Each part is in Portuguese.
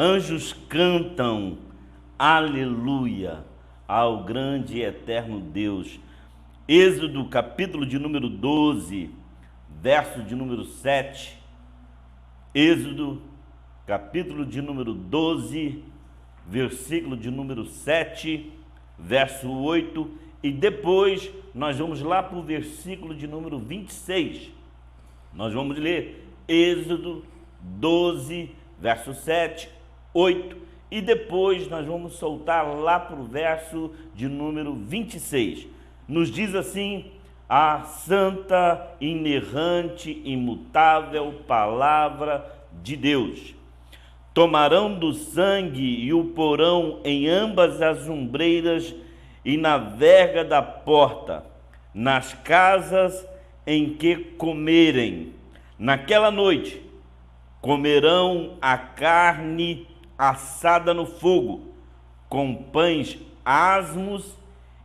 Anjos cantam aleluia ao grande e eterno Deus. Êxodo, capítulo de número 12, verso de número 7. Êxodo, capítulo de número 12, versículo de número 7, verso 8. E depois nós vamos lá para o versículo de número 26. Nós vamos ler Êxodo 12, verso 7, 8, e depois nós vamos soltar lá para o verso de número 26. Nos diz assim: a santa, inerrante, imutável palavra de Deus. Tomarão do sangue e o porão em ambas as ombreiras e na verga da porta, nas casas em que comerem. Naquela noite comerão a carne assada no fogo, com pães asmos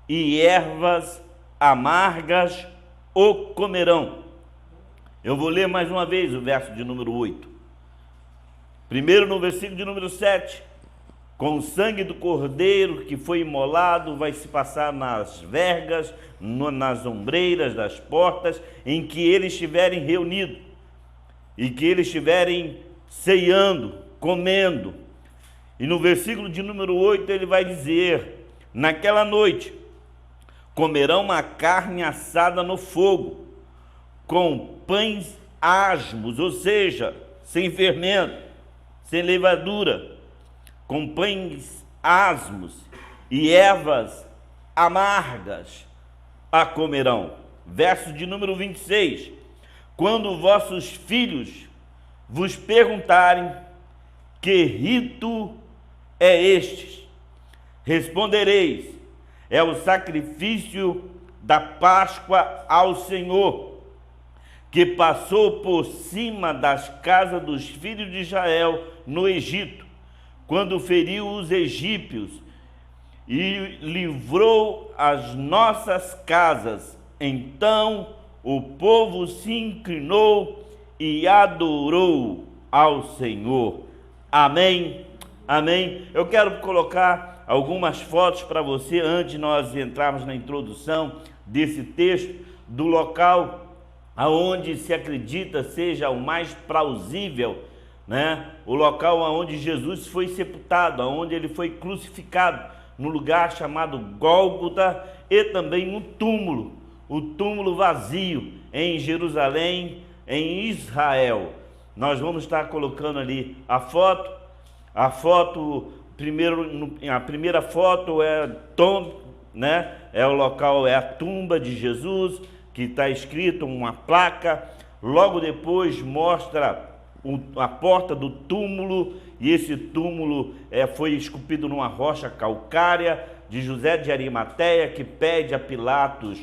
e ervas amargas o comerão. Eu vou ler mais uma vez o verso de número 8. Primeiro no versículo de número 7. Com o sangue do cordeiro que foi imolado, vai se passar nas vergas, nas ombreiras das portas, em que eles estiverem reunidos, e que eles estiverem ceando, comendo. E no versículo de número 8 ele vai dizer: naquela noite comerão uma carne assada no fogo, com pães asmos, ou seja, sem fermento, sem levadura, com pães asmos e ervas amargas a comerão. Verso de número 26. Quando vossos filhos vos perguntarem: que rito é este? Respondereis: é o sacrifício da Páscoa ao Senhor, que passou por cima das casas dos filhos de Israel no Egito, quando feriu os egípcios e livrou as nossas casas. Então o povo se inclinou e adorou ao Senhor. Amém, amém. Eu quero colocar algumas fotos para você antes de nós entrarmos na introdução desse texto, do local aonde se acredita seja o mais plausível, né? O local onde Jesus foi sepultado, onde ele foi crucificado, no lugar chamado Gólgota, e também o túmulo vazio em Jerusalém, em Israel. Nós vamos estar colocando ali a foto. A primeira foto é né? É o local, é a tumba de Jesus, que está escrito uma placa. Logo depois mostra a porta do túmulo, e esse túmulo foi esculpido numa rocha calcária, de José de Arimateia, que pede a Pilatos,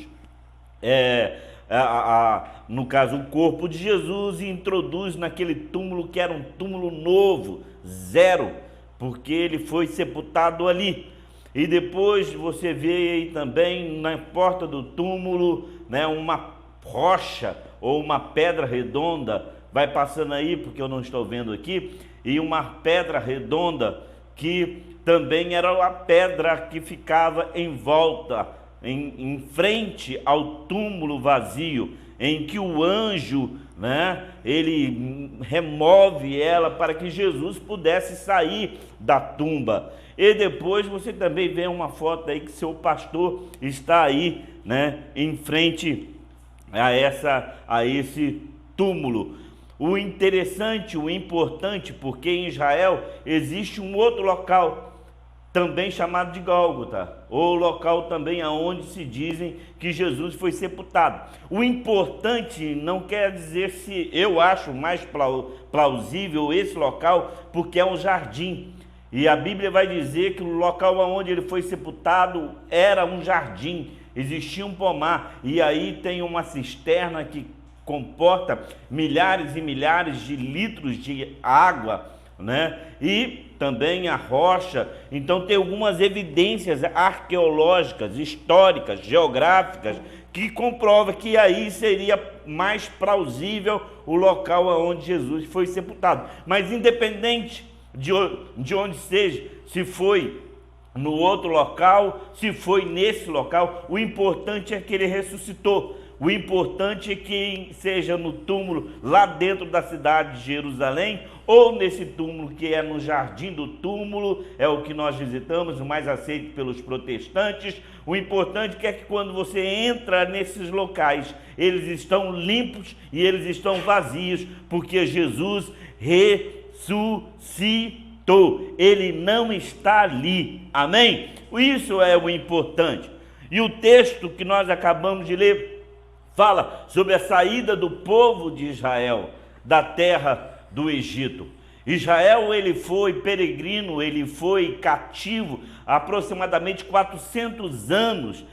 no caso, o corpo de Jesus, e introduz naquele túmulo, que era um túmulo novo, zero, porque ele foi sepultado ali. E depois você vê aí também na porta do túmulo, né, uma rocha ou uma pedra redonda. Vai passando aí, porque eu não estou vendo aqui, e uma pedra redonda, que também era a pedra que ficava em volta, em frente ao túmulo vazio, em que o anjo, né, ele remove ela para que Jesus pudesse sair da tumba. E depois você também vê uma foto aí que seu pastor está aí, né, em frente a esse túmulo. O interessante, o importante, porque em Israel existe um outro local, também chamado de Gólgota, ou local também aonde se dizem que Jesus foi sepultado. O importante não quer dizer se eu acho mais plausível esse local, porque é um jardim. E a Bíblia vai dizer que o local onde ele foi sepultado era um jardim, existia um pomar, e aí tem uma cisterna que comporta milhares e milhares de litros de água, né? E também a rocha. Então tem algumas evidências arqueológicas, históricas, geográficas, que comprova que aí seria mais plausível o local onde Jesus foi sepultado. Mas independente de onde seja, se foi no outro local, se foi nesse local, o importante é que ele ressuscitou. O importante é que seja no túmulo lá dentro da cidade de Jerusalém, ou nesse túmulo que é no Jardim do Túmulo, é o que nós visitamos, o mais aceito pelos protestantes. O importante é que quando você entra nesses locais, eles estão limpos e eles estão vazios, porque Jesus ressuscitou. Ele não está ali, amém? Isso é o importante. E o texto que nós acabamos de ler fala sobre a saída do povo de Israel da terra do Egito. Israel, ele foi peregrino, ele foi cativo aproximadamente 400 anos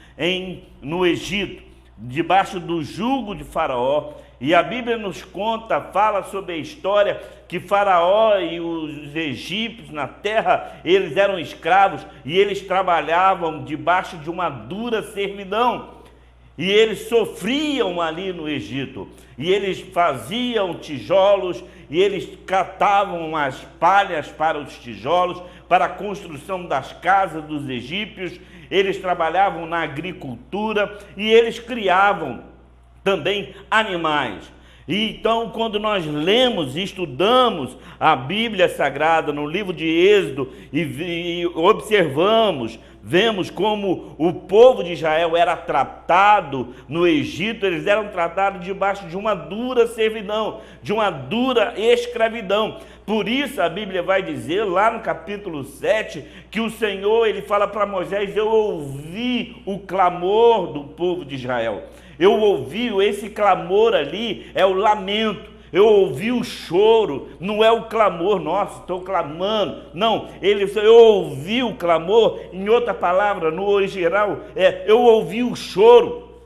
no Egito, debaixo do jugo de Faraó. E a Bíblia nos conta, fala sobre a história que Faraó e os egípcios na terra, eles eram escravos e eles trabalhavam debaixo de uma dura servidão. E eles sofriam ali no Egito, e eles faziam tijolos, e eles catavam as palhas para os tijolos, para a construção das casas dos egípcios. Eles trabalhavam na agricultura e eles criavam também animais. E então, quando nós lemos e estudamos a Bíblia Sagrada no livro de Êxodo e observamos, vemos como o povo de Israel era tratado no Egito. Eles eram tratados debaixo de uma dura servidão, de uma dura escravidão. Por isso a Bíblia vai dizer lá no capítulo 7 que o Senhor, ele fala para Moisés: eu ouvi o clamor do povo de Israel. Eu ouvi esse clamor ali, é o lamento. Eu ouvi o choro, não é o clamor, nossa, estou clamando. Não, eu ouvi o clamor, em outra palavra, no original, eu ouvi o choro,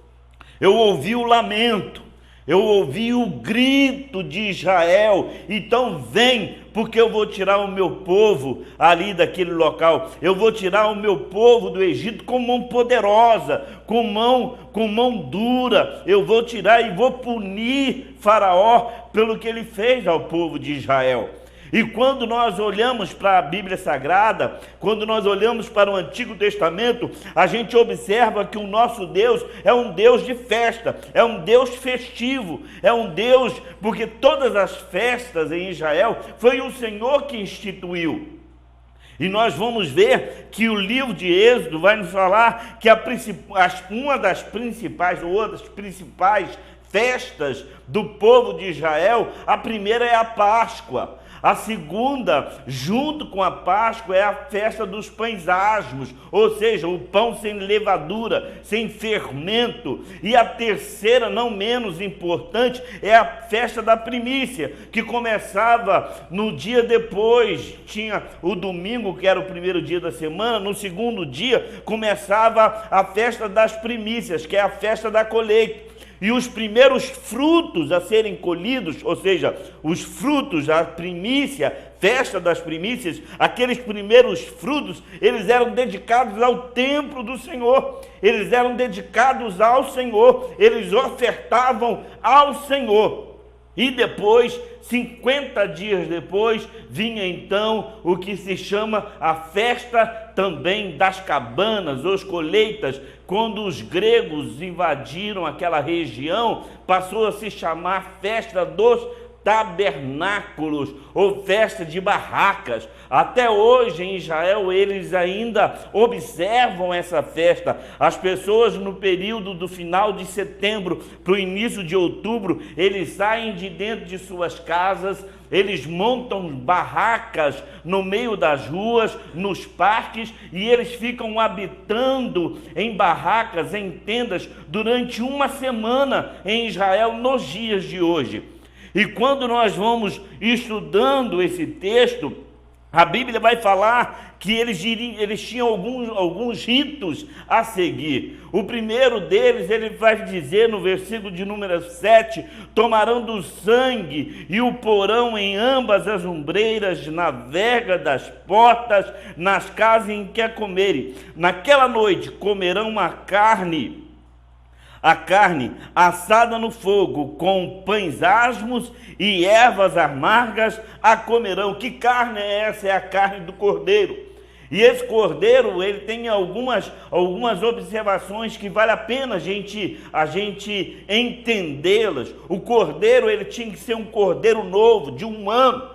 eu ouvi o lamento, eu ouvi o grito de Israel. Então vem, porque eu vou tirar o meu povo ali daquele local. Eu vou tirar o meu povo do Egito com mão poderosa, com mão dura. Eu vou tirar e vou punir Faraó pelo que ele fez ao povo de Israel. E quando nós olhamos para a Bíblia Sagrada, quando nós olhamos para o Antigo Testamento, a gente observa que o nosso Deus é um Deus de festa, é um Deus festivo, é um Deus, porque todas as festas em Israel foi o Senhor que instituiu. E nós vamos ver que o livro de Êxodo vai nos falar que uma das principais, ou das principais festas do povo de Israel, a primeira é a Páscoa. A segunda, junto com a Páscoa, é a festa dos pães asmos, ou seja, o pão sem levadura, sem fermento. E a terceira, não menos importante, é a festa da primícia, que começava no dia depois. Tinha o domingo, que era o primeiro dia da semana. No segundo dia começava a festa das primícias, que é a festa da colheita. E os primeiros frutos a serem colhidos, ou seja, os frutos, a primícia, festa das primícias, aqueles primeiros frutos, eles eram dedicados ao templo do Senhor, eles eram dedicados ao Senhor, eles ofertavam ao Senhor. E depois, 50 dias depois, vinha então o que se chama a festa também das cabanas, ou colheitas. Quando os gregos invadiram aquela região, passou a se chamar festa dos tabernáculos, ou festa de barracas. Até hoje em Israel eles ainda observam essa festa. As pessoas no período do final de setembro para o início de outubro, eles saem de dentro de suas casas, eles montam barracas no meio das ruas, nos parques, e eles ficam habitando em barracas, em tendas, durante uma semana em Israel, nos dias de hoje. E quando nós vamos estudando esse texto, a Bíblia vai falar que eles tinham alguns ritos a seguir. O primeiro deles, ele vai dizer no versículo de número 7, tomarão do sangue e o porão em ambas as ombreiras, na verga das portas, nas casas em que a comerem. Naquela noite comerão a carne a carne assada no fogo, com pães asmos e ervas amargas a comerão. Que carne é essa? É a carne do cordeiro. E esse cordeiro, ele tem algumas observações que vale a pena a gente entendê-las. O cordeiro, ele tinha que ser um cordeiro novo, de 1 ano.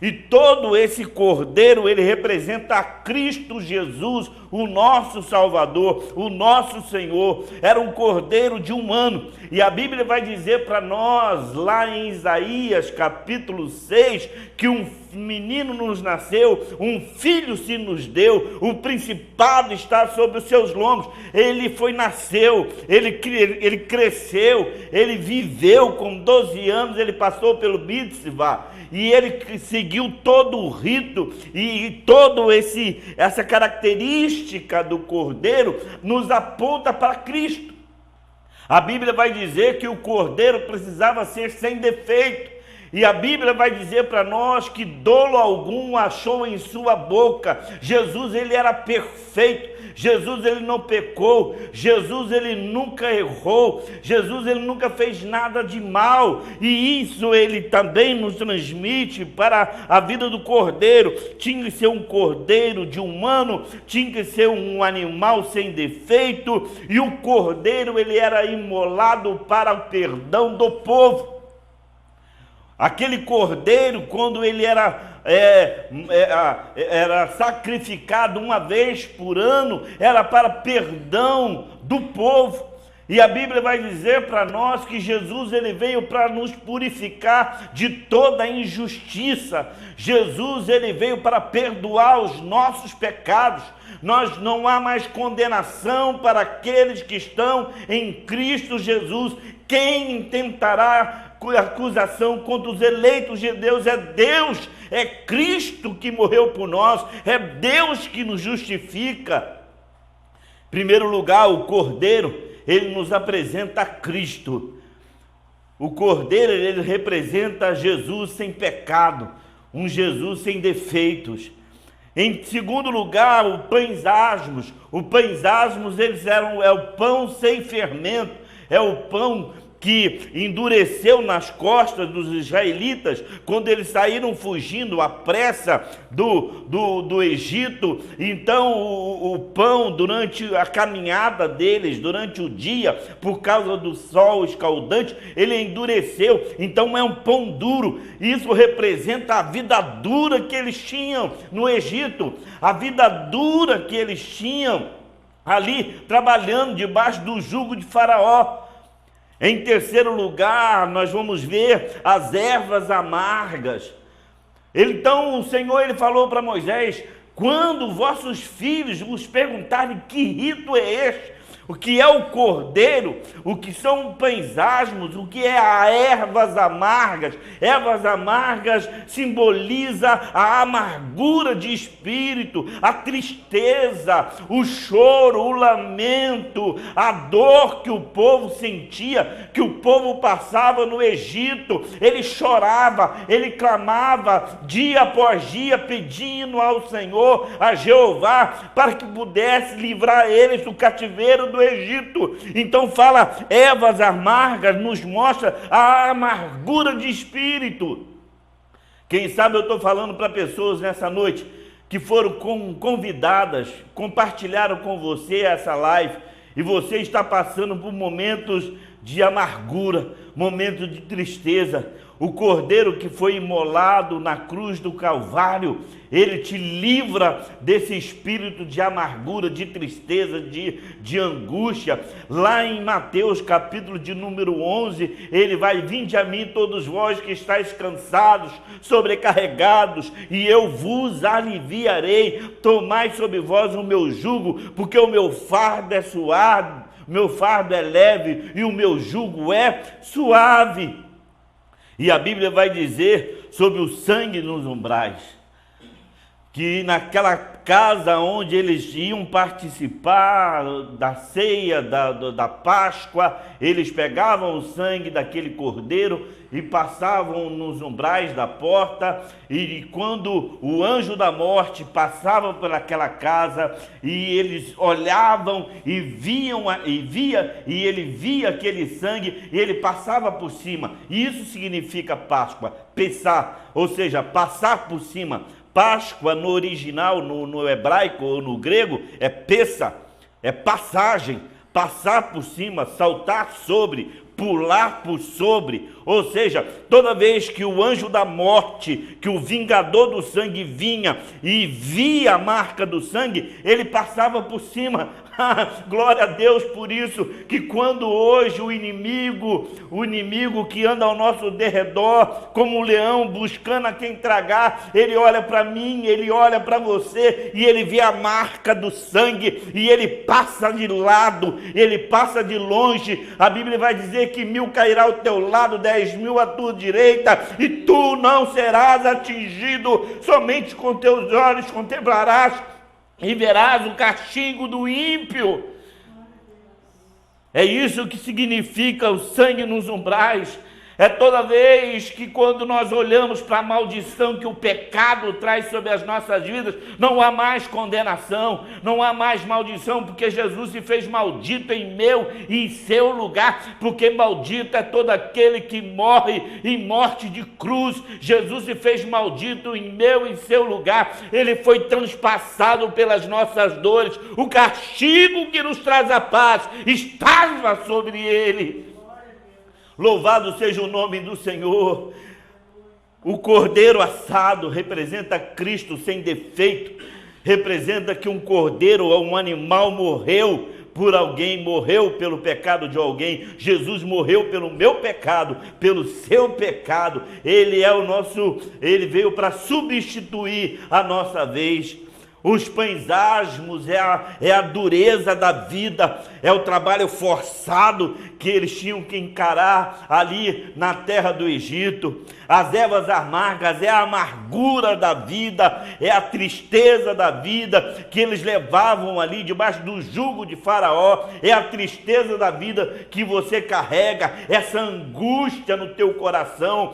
E todo esse cordeiro, ele representa a Cristo Jesus, o nosso Salvador, o nosso Senhor. Era um cordeiro de 1 ano. E a Bíblia vai dizer para nós, lá em Isaías capítulo 6, que um menino nos nasceu, um filho se nos deu, o principado está sobre os seus lombos. Ele nasceu, ele cresceu, ele viveu com 12 anos, ele passou pelo Mitzvah, e ele seguiu todo o rito, e toda essa característica do cordeiro nos aponta para Cristo. A Bíblia vai dizer que o cordeiro precisava ser sem defeito. E a Bíblia vai dizer para nós que dolo algum achou em sua boca. Jesus, ele era perfeito. Jesus, ele não pecou. Jesus, ele nunca errou. Jesus, ele nunca fez nada de mal. E isso ele também nos transmite para a vida do cordeiro. Tinha que ser um cordeiro de 1 ano, tinha que ser um animal sem defeito. E o cordeiro, ele era imolado para o perdão do povo. Aquele cordeiro, quando ele era sacrificado 1 vez por ano, era para perdão do povo. E a Bíblia vai dizer para nós que Jesus, ele veio para nos purificar de toda injustiça. Jesus, ele veio para perdoar os nossos pecados. Não há mais condenação para aqueles que estão em Cristo Jesus. Quem intentará acusação contra os eleitos de Deus? É Deus, é Cristo que morreu por nós, é Deus que nos justifica. Em primeiro lugar, o cordeiro, ele nos apresenta a Cristo. O cordeiro, ele representa Jesus sem pecado, um Jesus sem defeitos. Em segundo lugar, o pães asmos. O pães asmos, é o pão sem fermento, é o pão que endureceu nas costas dos israelitas, quando eles saíram fugindo à pressa do Egito. Então o pão, durante a caminhada deles, durante o dia, por causa do sol escaldante, ele endureceu. Então é um pão duro. Isso representa a vida dura que eles tinham no Egito, a vida dura que eles tinham ali, trabalhando debaixo do jugo de Faraó. Em terceiro lugar, nós vamos ver as ervas amargas. Então o Senhor, ele falou para Moisés: quando vossos filhos vos perguntarem que rito é este, o que é o cordeiro, o que são pães asmos, o que é a ervas amargas. Ervas amargas simboliza a amargura de espírito, a tristeza, o choro, o lamento, a dor que o povo sentia, que o povo passava no Egito. Ele chorava, ele clamava dia após dia, pedindo ao Senhor, a Jeová, para que pudesse livrar eles do cativeiro do Egito. Então fala, ervas amargas nos mostra a amargura de espírito. Quem sabe eu estou falando para pessoas nessa noite que foram convidadas, compartilharam com você essa live, e você está passando por momentos de amargura, momentos de tristeza. O cordeiro que foi imolado na cruz do Calvário, ele te livra desse espírito de amargura, de tristeza, de angústia. Lá em Mateus capítulo de número 11, ele vai: vinde a mim todos vós que estáis cansados, sobrecarregados, e eu vos aliviarei. Tomai sobre vós o meu jugo, porque o meu fardo é suave, o meu fardo é leve e o meu jugo é suave. E a Bíblia vai dizer sobre o sangue nos umbrais. que naquela casa onde eles iam participar da ceia, da Páscoa, eles pegavam o sangue daquele cordeiro e passavam nos umbrais da porta, e quando o anjo da morte passava por aquela casa, e eles olhavam e ele via aquele sangue, e ele passava por cima. E isso significa Páscoa, passar, ou seja, passar por cima. Páscoa no original, no hebraico ou no grego, é pessa, é passagem, passar por cima, saltar sobre, pular por sobre. Ou seja, toda vez que o anjo da morte, que o vingador do sangue vinha e via a marca do sangue, ele passava por cima. Glória a Deus por isso, que quando hoje o inimigo que anda ao nosso derredor, como um leão buscando a quem tragar, ele olha para mim, ele olha para você, e ele vê a marca do sangue, e ele passa de lado, ele passa de longe. A Bíblia vai dizer que 1000 cairá ao teu lado, 10.000 à tua direita, e tu não serás atingido. Somente com teus olhos contemplarás e verás o castigo do ímpio. É isso que significa o sangue nos umbrais. É toda vez que, quando nós olhamos para a maldição que o pecado traz sobre as nossas vidas, não há mais condenação, não há mais maldição, porque Jesus se fez maldito em meu e em seu lugar, porque maldito é todo aquele que morre em morte de cruz. Jesus se fez maldito em meu e em seu lugar, ele foi transpassado pelas nossas dores, o castigo que nos traz a paz estava sobre ele. Louvado seja o nome do Senhor. O cordeiro assado representa Cristo sem defeito, representa que um cordeiro ou um animal morreu por alguém, morreu pelo pecado de alguém. Jesus morreu pelo meu pecado, pelo seu pecado. Ele veio para substituir a nossa vez. Os pães asmos é a dureza da vida, é o trabalho forçado que eles tinham que encarar ali na terra do Egito. As ervas amargas é a amargura da vida, é a tristeza da vida que eles levavam ali debaixo do jugo de Faraó. É a tristeza da vida que você carrega, essa angústia no teu coração,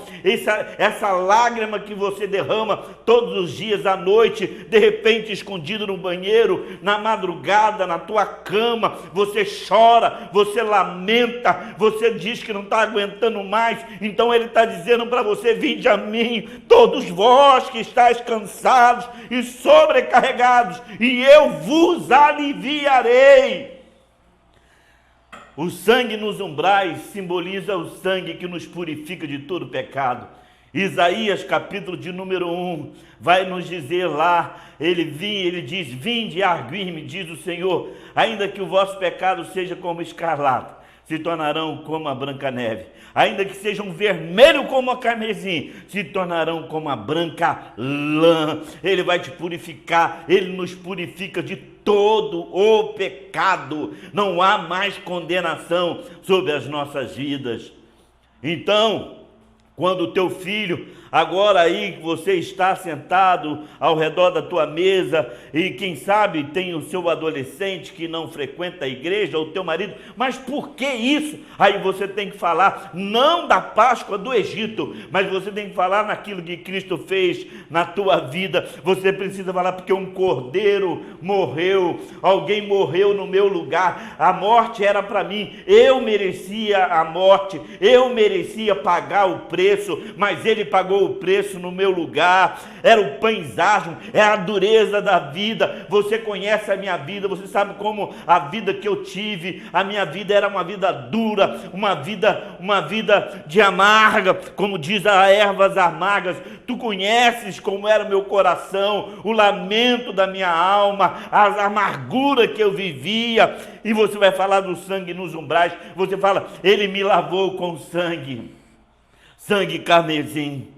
essa lágrima que você derrama todos os dias à noite, de repente escondido no banheiro, na madrugada, na tua cama. Você chora, você lamenta, você diz que não está aguentando mais. Então ele está dizendo para você: vinde a mim, todos vós que estáis cansados e sobrecarregados, e eu vos aliviarei. O sangue nos umbrais simboliza o sangue que nos purifica de todo pecado. Isaías, capítulo de número 1, vai nos dizer lá, ele diz: vinde e arguir-me, diz o Senhor, ainda que o vosso pecado seja como escarlata, se tornarão como a branca neve. Ainda que sejam vermelho como a carmesim, se tornarão como a branca lã. Ele vai te purificar, ele nos purifica de todo o pecado. Não há mais condenação sobre as nossas vidas. Então, quando o teu filho, agora aí que você está sentado ao redor da tua mesa, e quem sabe tem o seu adolescente que não frequenta a igreja, ou o teu marido, mas por que isso? Aí você tem que falar não da Páscoa do Egito, mas você tem que falar naquilo que Cristo fez na tua vida. Você precisa falar porque um cordeiro morreu, alguém morreu no meu lugar, a morte era para mim, eu merecia a morte, eu merecia pagar o preço, mas ele pagou o preço no meu lugar. Era o pães asmos, é a dureza da vida. Você conhece a minha vida, você sabe como a vida que eu tive, a minha vida era uma vida dura, uma vida de amarga, como diz a ervas amargas. Tu conheces como era o meu coração, o lamento da minha alma, a amargura que eu vivia. E você vai falar do sangue nos umbrais, você fala: ele me lavou com sangue carmesim,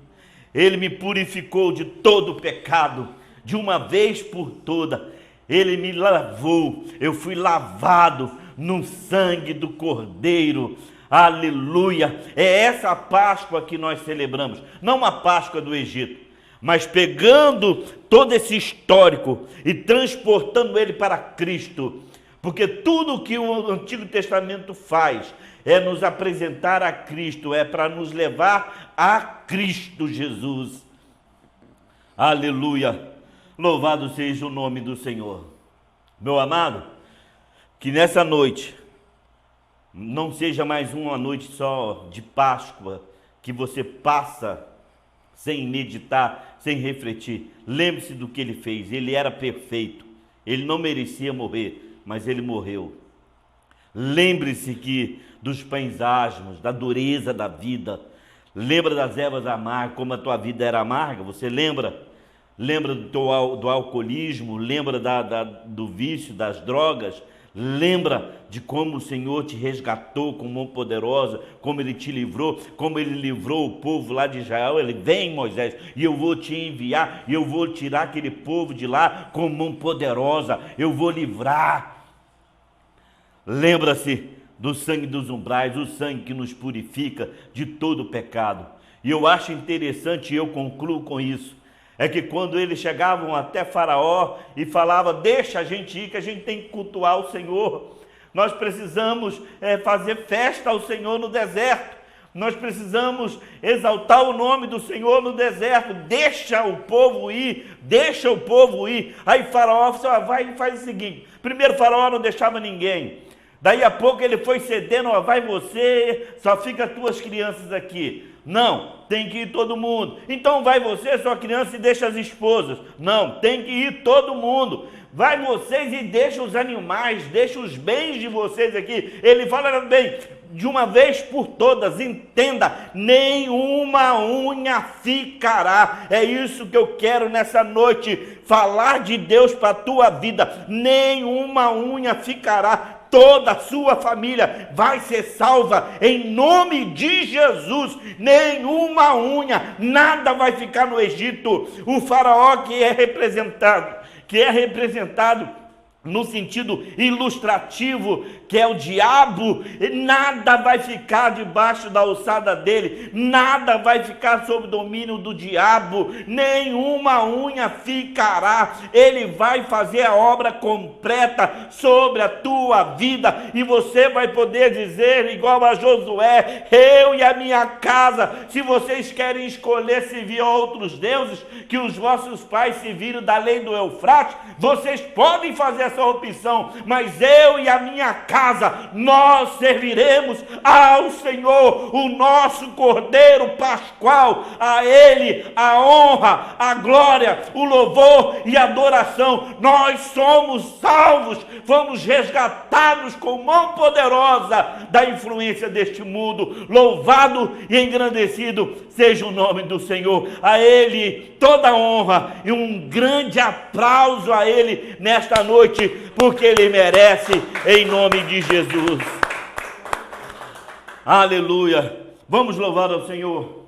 ele me purificou de todo pecado, de uma vez por toda, ele me lavou, eu fui lavado no sangue do Cordeiro. Aleluia! É essa a Páscoa que nós celebramos, não a Páscoa do Egito, mas pegando todo esse histórico e transportando ele para Cristo, porque tudo que o Antigo Testamento faz é nos apresentar a Cristo, é para nos levar a Cristo Jesus. Aleluia! Louvado seja o nome do Senhor. Meu amado, que nessa noite não seja mais uma noite só de Páscoa, que você passa sem meditar, sem refletir. Lembre-se do que ele fez. Ele era perfeito, ele não merecia morrer, mas ele morreu. Lembre-se que dos pães asmos, da dureza da vida. Lembra das ervas amargas, como a tua vida era amarga, você lembra? Lembra do alcoolismo, lembra do vício, das drogas, lembra de como o Senhor te resgatou com mão poderosa, como Ele te livrou, como Ele livrou o povo lá de Israel. Ele: vem, Moisés, e eu vou te enviar, e eu vou tirar aquele povo de lá com mão poderosa, eu vou livrar. Lembra-se do sangue dos umbrais, o sangue que nos purifica de todo o pecado. E eu acho interessante, e eu concluo com isso, é que quando eles chegavam até Faraó e falavam: deixa a gente ir, que a gente tem que cultuar o Senhor, nós precisamos fazer festa ao Senhor no deserto, nós precisamos exaltar o nome do Senhor no deserto, deixa o povo ir, deixa o povo ir. Aí Faraó falou: vai e faz o seguinte. Primeiro Faraó não deixava ninguém, daí a pouco ele foi cedendo: vai você, só fica as tuas crianças aqui. Não, tem que ir todo mundo. Então vai você, sua criança, e deixa as esposas. Não, tem que ir todo mundo. Vai vocês e deixa os animais, deixa os bens de vocês aqui. Ele fala bem, de uma vez por todas, entenda: nenhuma unha ficará. É isso que eu quero nessa noite, falar de Deus para a tua vida. Nenhuma unha ficará. Toda a sua família vai ser salva em nome de Jesus. Nenhuma unha, nada vai ficar no Egito. O Faraó que é representado no sentido ilustrativo, que é o diabo, nada vai ficar debaixo da alçada dele, nada vai ficar sob o domínio do diabo, nenhuma unha ficará. Ele vai fazer a obra completa sobre a tua vida, e você vai poder dizer, igual a Josué: eu e a minha casa. Se vocês querem escolher servir a outros deuses, que os vossos pais serviram da lei do Eufrates, vocês podem fazer essa opção, mas eu e a minha casa, nós serviremos ao Senhor, o nosso Cordeiro Pascual. A Ele a honra, a glória, o louvor e a adoração. Nós somos salvos, fomos resgatados com mão poderosa da influência deste mundo. Louvado e engrandecido seja o nome do Senhor. A Ele toda a honra e um grande aplauso a Ele nesta noite, porque Ele merece, em nome de Jesus. Aleluia. Vamos louvar ao Senhor.